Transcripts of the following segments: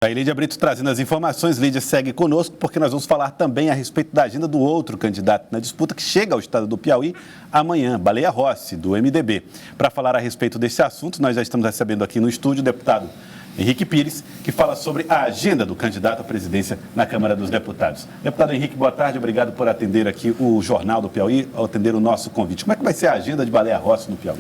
Aí, Lídia Brito trazendo as informações. Lídia, segue conosco porque nós vamos falar também a respeito da agenda do outro candidato na disputa que chega ao estado do Piauí amanhã, Baleia Rossi, do MDB. Para falar a respeito desse assunto, nós já estamos recebendo aqui no estúdio o deputado Henrique Pires, que fala sobre a agenda do candidato à presidência na Câmara dos Deputados. Deputado Henrique, boa tarde, obrigado por atender aqui o Jornal do Piauí, ao atender o nosso convite. Como é que vai ser a agenda de Baleia Rossi no Piauí?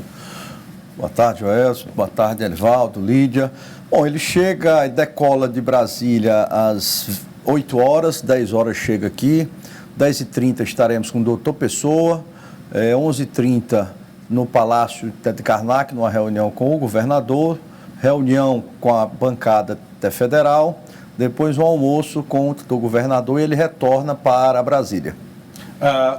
Boa tarde, Joelson. Boa tarde, Elivaldo, Lídia. Bom, ele chega e decola de Brasília às 8 horas, 10 horas chega aqui, 10h30 estaremos com o doutor Pessoa, 11h30 no Palácio de Karnak, numa reunião com o governador, reunião com a bancada federal, depois um almoço com o governador e ele retorna para Brasília.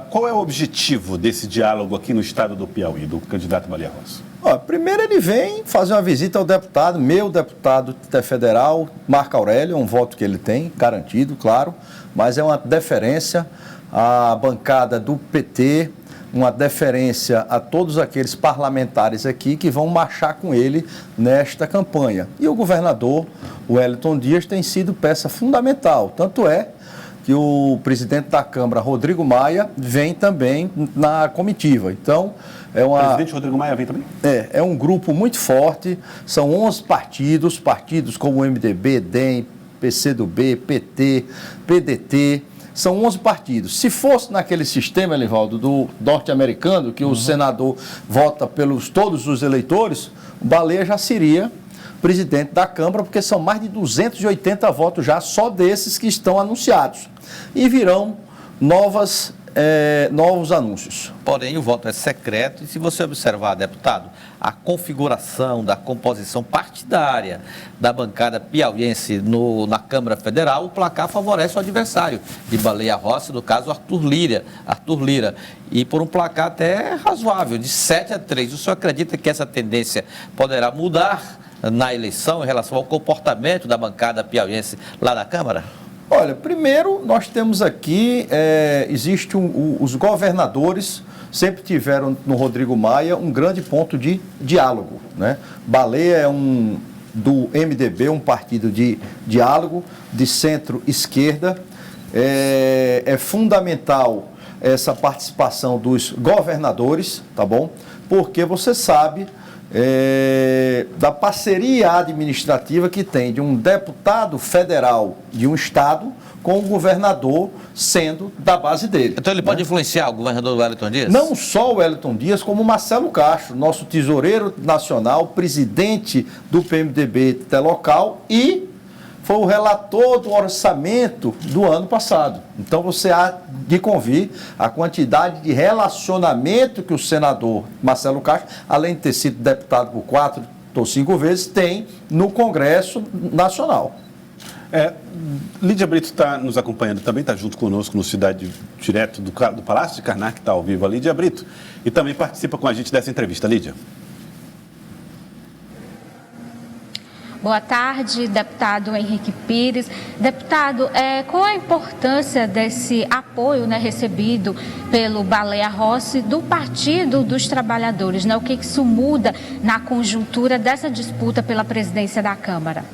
Qual é o objetivo desse diálogo aqui no estado do Piauí, do candidato Baleia Rossi? Primeiro ele vem fazer uma visita ao deputado, meu deputado federal, Marco Aurélio, um voto que ele tem, garantido, claro, mas é uma deferência à bancada do PT, uma deferência a todos aqueles parlamentares aqui que vão marchar com ele nesta campanha. E o governador, o Wellington Dias, tem sido peça fundamental, tanto é que o presidente da Câmara, Rodrigo Maia, vem também na comitiva. Então, O presidente Rodrigo Maia vem também? É um grupo muito forte, são 11 partidos como o MDB, DEM, PCdoB, PT, PDT, são 11 partidos. Se fosse naquele sistema, Elivaldo, do norte-americano, que o senador vota pelos todos os eleitores, o Baleia já seria presidente da Câmara, porque são mais de 280 votos já, só desses que estão anunciados. E virão novos anúncios. Porém, o voto é secreto e, se você observar, deputado, a configuração da composição partidária da bancada piauiense na Câmara Federal, o placar favorece o adversário de Baleia Rossi, no caso Arthur Lira, e por um placar até razoável, de 7-3. O senhor acredita que essa tendência poderá mudar na eleição em relação ao comportamento da bancada piauiense lá na Câmara? Olha, primeiro nós temos aqui, os governadores sempre tiveram no Rodrigo Maia um grande ponto de diálogo, né? Baleia é do MDB, um partido de diálogo, de centro-esquerda. É fundamental essa participação dos governadores, tá bom? Porque você sabe da parceria administrativa que tem de um deputado federal de um estado com o governador sendo da base dele. Então ele pode influenciar o governador Wellington Dias? Não só o Wellington Dias, como o Marcelo Castro, nosso tesoureiro nacional, presidente do PMDB local e foi o relator do orçamento do ano passado. Então você há de convir a quantidade de relacionamento que o senador Marcelo Castro, além de ter sido deputado por 4 ou 5 vezes, tem no Congresso Nacional. Lídia Brito está nos acompanhando também, está junto conosco no Cidade Direto do Palácio de Karnak, está ao vivo a Lídia Brito, e também participa com a gente dessa entrevista. Lídia. Boa tarde, deputado Henrique Pires. Deputado, qual a importância desse apoio, né, recebido pelo Baleia Rossi do Partido dos Trabalhadores? Né? O que isso muda na conjuntura dessa disputa pela presidência da Câmara?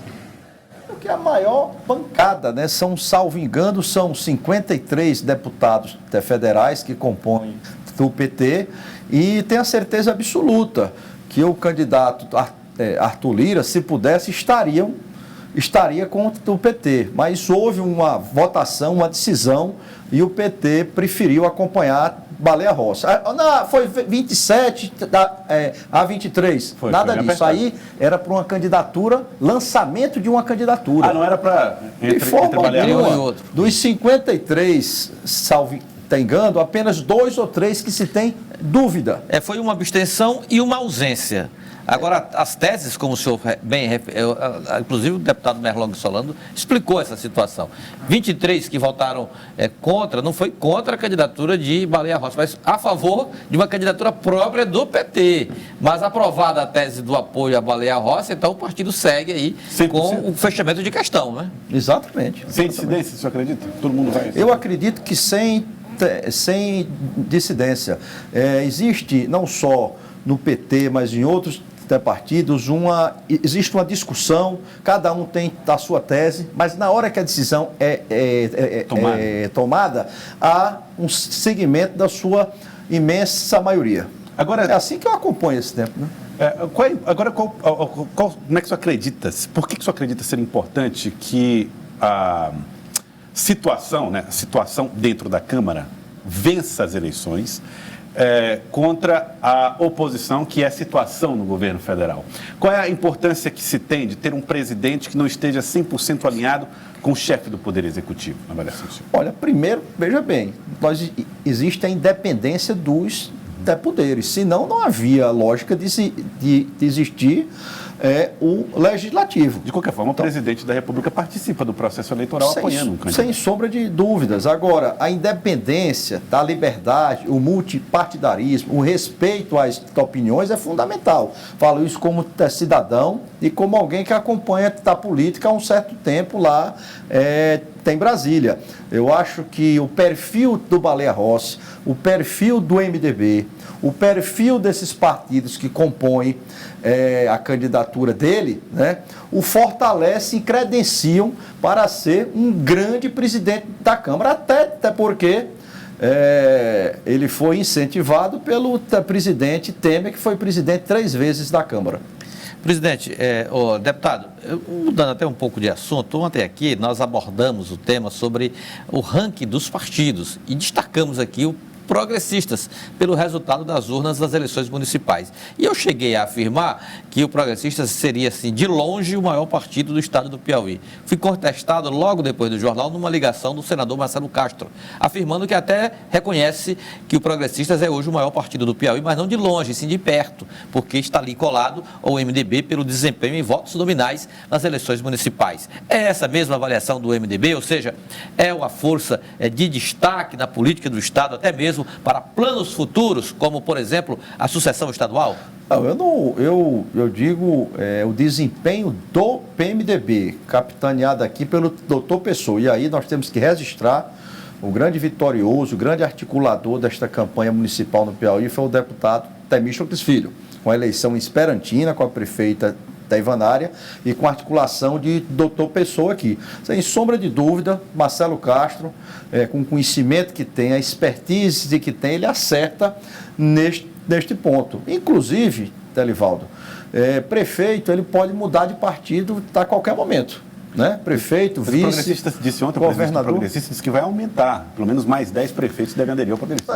Porque a maior bancada, né, salvo engano, são 53 deputados federais que compõem o PT e tem a certeza absoluta que o candidato Arthur Lira, se pudesse, estaria contra o PT. Mas houve uma votação, uma decisão, e o PT preferiu acompanhar Baleia Rossi. Foi 27 a 23. Nada disso. Aí era para uma candidatura, lançamento de uma candidatura. Não era para entre Baleia Rossi e outro. Dos 53, salvo engano, apenas 2 ou 3 que se tem dúvida. Foi uma abstenção e uma ausência. Agora, as teses, como o senhor inclusive o deputado Merlong Solano explicou essa situação. 23 que votaram contra, não foi contra a candidatura de Baleia Rossi, mas a favor de uma candidatura própria do PT. Mas aprovada a tese do apoio à Baleia Rossi, então o partido segue aí 100%. Com o fechamento de questão, né? Exatamente. Sem dissidência, o senhor acredita? Todo mundo vai... Eu acredito que sem dissidência. Existe, não só no PT, mas em outros partidos, existe uma discussão, cada um tem a sua tese, mas na hora que a decisão é tomada, há um segmento da sua imensa maioria. Agora, é assim que eu acompanho esse tempo, né? Como é que o senhor acredita? Por que o senhor acredita ser importante que a situação, né, a situação dentro da Câmara vença as eleições contra a oposição, que é a situação no governo federal? Qual é a importância que se tem de ter um presidente que não esteja 100% alinhado com o chefe do Poder Executivo, na avaliação do senhor? Olha, primeiro, veja bem, existe a independência dos poderes, senão não havia lógica de existir o legislativo. De qualquer forma, o presidente da República participa do processo eleitoral apoiando um candidato. Sem sombra de dúvidas. Agora, a independência da liberdade, o multipartidarismo, o respeito às opiniões é fundamental. Falo isso como cidadão e como alguém que acompanha a política há um certo tempo lá em Brasília. Eu acho que o perfil do Baleia Rossi, o perfil do MDB, o perfil desses partidos que compõem a candidatura dele, né, o fortalece e credenciam para ser um grande presidente da Câmara, até porque ele foi incentivado pelo presidente Temer, que foi presidente 3 vezes da Câmara. Presidente, deputado, mudando até um pouco de assunto, ontem aqui nós abordamos o tema sobre o ranking dos partidos e destacamos aqui o Progressistas, pelo resultado das urnas das eleições municipais. E eu cheguei a afirmar que o Progressistas seria, assim, de longe o maior partido do estado do Piauí. Fui contestado logo depois do jornal numa ligação do senador Marcelo Castro, afirmando que até reconhece que o Progressistas é hoje o maior partido do Piauí, mas não de longe, sim de perto, porque está ali colado ao MDB pelo desempenho em votos nominais nas eleições municipais. É essa mesma avaliação do MDB, ou seja, é uma força de destaque na política do estado, até mesmo para planos futuros, como, por exemplo, a sucessão estadual? Não, eu digo o desempenho do PMDB, capitaneado aqui pelo doutor Pessoa. E aí nós temos que registrar o grande vitorioso, o grande articulador desta campanha municipal no Piauí foi o deputado Temístocles Filho, com a eleição esperantina, com a prefeita da Ivanária e com a articulação de doutor Pessoa aqui. Sem sombra de dúvida, Marcelo Castro, com o conhecimento que tem, a expertise que tem, ele acerta neste ponto. Inclusive, Telivaldo, prefeito, ele pode mudar de partido a qualquer momento. Né? Prefeito, vice, o progressista disse ontem, governador. O progressista disse que vai aumentar, pelo menos mais 10 prefeitos devem aderir ao progressista.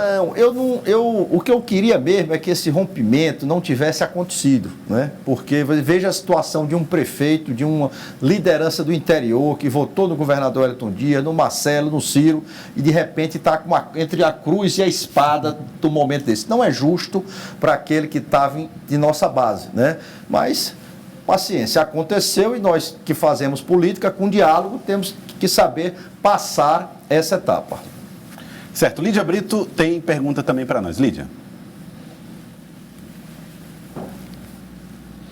O que eu queria mesmo é que esse rompimento não tivesse acontecido, né? Porque veja a situação de um prefeito, de uma liderança do interior que votou no governador Wellington Dias, no Marcelo, no Ciro, e de repente está entre a cruz e a espada do momento desse. Não é justo para aquele que estava de nossa base, né? Mas paciência, aconteceu e nós que fazemos política com diálogo temos que saber passar essa etapa. Certo. Lídia Brito tem pergunta também para nós. Lídia.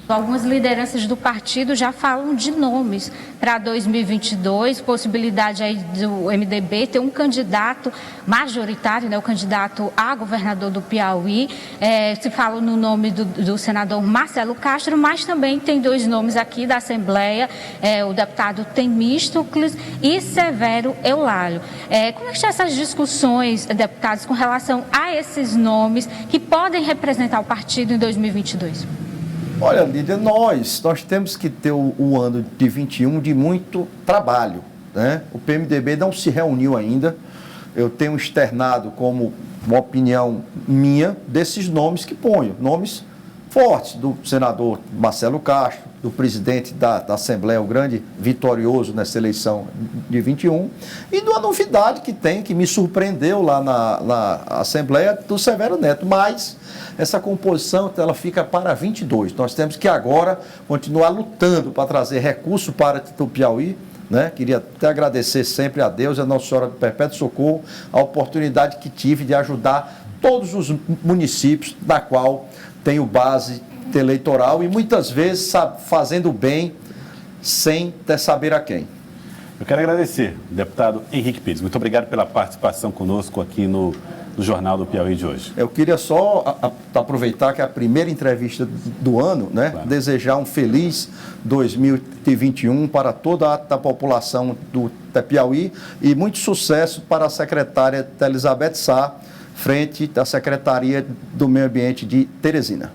Algumas lideranças do partido já falam de nomes para 2022, possibilidade aí do MDB ter um candidato majoritário, né, o candidato a governador do Piauí. Se fala no nome do senador Marcelo Castro, mas também tem 2 nomes aqui da Assembleia, o deputado Temístocles e Severo Eulálio. Como é que estão essas discussões, deputados, com relação a esses nomes que podem representar o partido em 2022? Olha, Lídia, nós temos que ter o ano de 21 de muito trabalho, né? O PMDB não se reuniu ainda. Eu tenho externado como uma opinião minha desses nomes que ponho, nomes fortes do senador Marcelo Castro, do presidente da Assembleia, o grande vitorioso nessa eleição de 21, e de uma novidade que me surpreendeu lá na Assembleia, do Severo Neto, mas essa composição ela fica para 22. Nós temos que agora continuar lutando para trazer recursos para o Piauí, né? Queria até agradecer sempre a Deus e a Nossa Senhora do Perpétuo Socorro a oportunidade que tive de ajudar todos os municípios na qual tenho base eleitoral e muitas vezes fazendo bem sem até saber a quem. Eu quero agradecer, deputado Henrique Pires. Muito obrigado pela participação conosco aqui no do Jornal do Piauí de hoje. Eu queria só aproveitar que é a primeira entrevista do ano, né? Claro. Desejar um feliz 2021 para toda a população do Piauí e muito sucesso para a secretária Elizabeth Sá, frente da Secretaria do Meio Ambiente de Teresina.